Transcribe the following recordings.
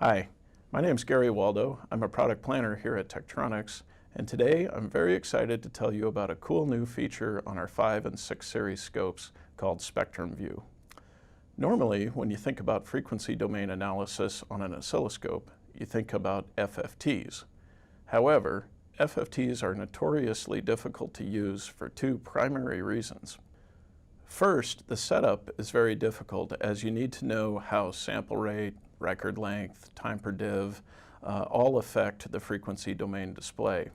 Hi, my name is Gary Waldo. I'm a product planner here at Tektronix, and today I'm very excited to tell you about a cool new feature on our 5 and 6 series scopes called Spectrum View. Normally, when you think about frequency domain analysis on an oscilloscope, you think about FFTs. However, FFTs are notoriously difficult to use for two primary reasons. First, the setup is very difficult as you need to know how sample rate, record length, time per div, all affect the frequency domain display.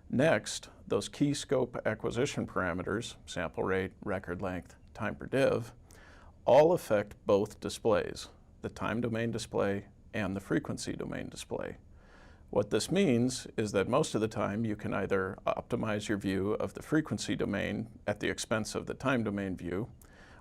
Next, those key scope acquisition parameters, sample rate, record length, time per div, all affect both displays, the time domain display and the frequency domain display. What this means is that most of the time you can either optimize your view of the frequency domain at the expense of the time domain view,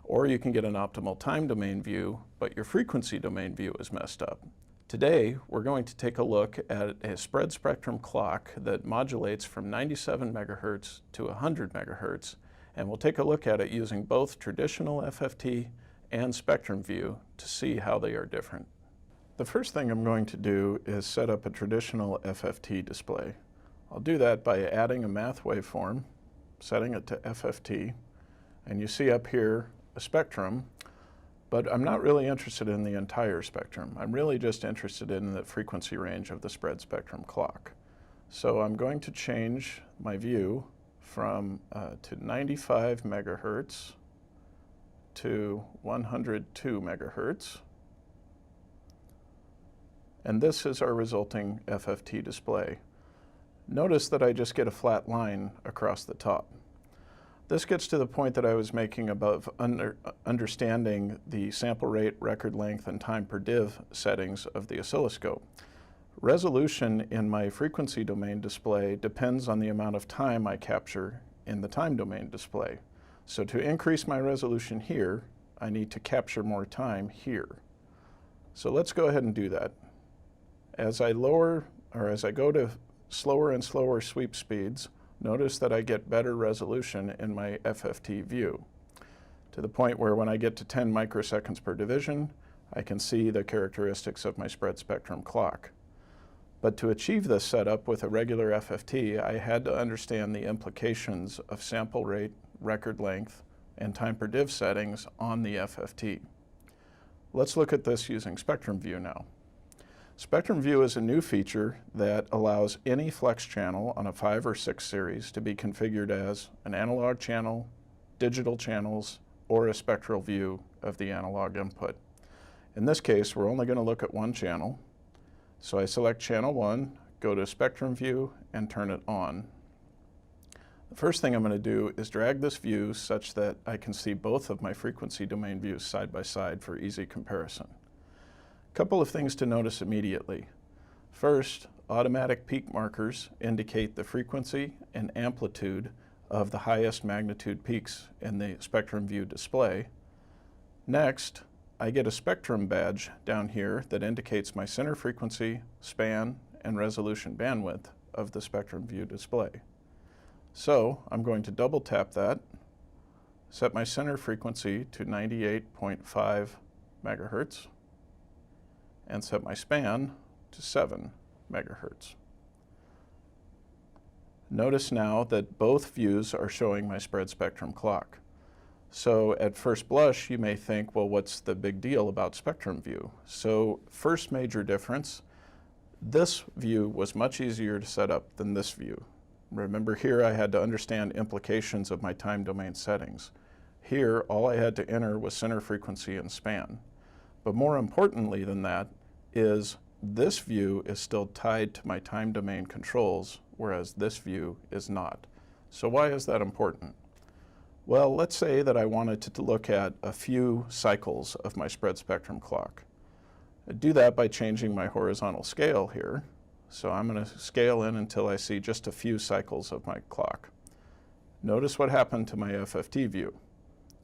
or you can get an optimal time domain view, but your frequency domain view is messed up. Today, we're going to take a look at a spread spectrum clock that modulates from 97 megahertz to 100 megahertz, and we'll take a look at it using both traditional FFT and spectrum view to see how they are different. The first thing I'm going to do is set up a traditional FFT display. I'll do that by adding a math waveform, setting it to FFT, and you see up here a spectrum, but I'm not really interested in the entire spectrum. I'm really just interested in the frequency range of the spread spectrum clock. So I'm going to change my view from to 95 megahertz to 102 megahertz. And this is our resulting FFT display. Notice that I just get a flat line across the top. This gets to the point that I was making above understanding the sample rate, record length, and time per div settings of the oscilloscope. Resolution in my frequency domain display depends on the amount of time I capture in the time domain display. So to increase my resolution here, I need to capture more time here. So let's go ahead and do that. As I go to slower and slower sweep speeds, notice that I get better resolution in my FFT view, to the point where when I get to 10 microseconds per division, I can see the characteristics of my spread spectrum clock. But to achieve this setup with a regular FFT, I had to understand the implications of sample rate, record length, and time per div settings on the FFT. Let's look at this using spectrum view now. Spectrum View is a new feature that allows any flex channel on a 5 or 6 series to be configured as an analog channel, digital channels, or a spectral view of the analog input. In this case, we're only going to look at one channel. So I select channel 1, go to Spectrum View, and turn it on. The first thing I'm going to do is drag this view such that I can see both of my frequency domain views side by side for easy comparison. Couple of things to notice immediately. First, automatic peak markers indicate the frequency and amplitude of the highest magnitude peaks in the spectrum view display. Next, I get a spectrum badge down here that indicates my center frequency, span, and resolution bandwidth of the spectrum view display. So I'm going to double tap that, set my center frequency to 98.5 megahertz, and set my span to 7 megahertz. Notice now that both views are showing my spread spectrum clock. So at first blush, you may think, well, what's the big deal about spectrum view? So first major difference, this view was much easier to set up than this view. Remember here I had to understand implications of my time domain settings. Here, all I had to enter was center frequency and span. But more importantly than that is this view is still tied to my time domain controls, whereas this view is not. So why is that important? Well, let's say that I wanted to look at a few cycles of my spread spectrum clock. I do that by changing my horizontal scale here. So I'm going to scale in until I see just a few cycles of my clock. Notice what happened to my FFT view.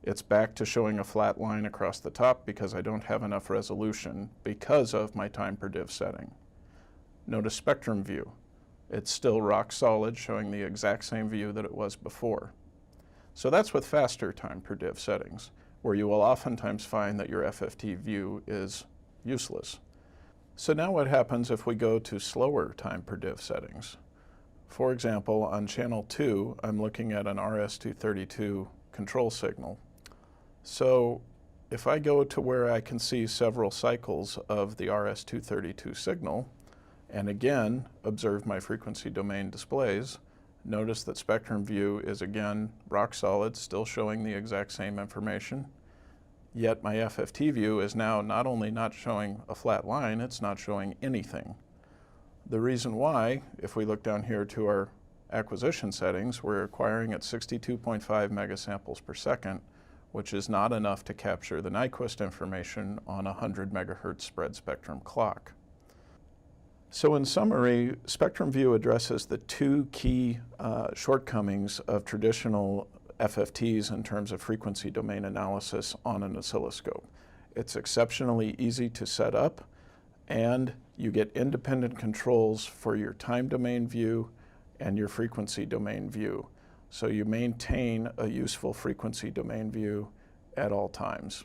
It's back to showing a flat line across the top because I don't have enough resolution because of my time per div setting. Notice spectrum view. It's still rock solid, showing the exact same view that it was before. So that's with faster time per div settings, where you will oftentimes find that your FFT view is useless. So now what happens if we go to slower time per diff settings? For example, on channel 2, I'm looking at an RS-232 control signal. So if I go to where I can see several cycles of the RS-232 signal, and again observe my frequency domain displays, notice that spectrum view is again rock solid, still showing the exact same information. Yet my FFT view is now not only not showing a flat line, it's not showing anything. The reason why, if we look down here to our acquisition settings, we're acquiring at 62.5 megasamples per second, which is not enough to capture the Nyquist information on a 100 megahertz spread spectrum clock. So in summary, spectrum view addresses the two key shortcomings of traditional FFTs in terms of frequency domain analysis on an oscilloscope. It's exceptionally easy to set up, and you get independent controls for your time domain view and your frequency domain view. So you maintain a useful frequency domain view at all times.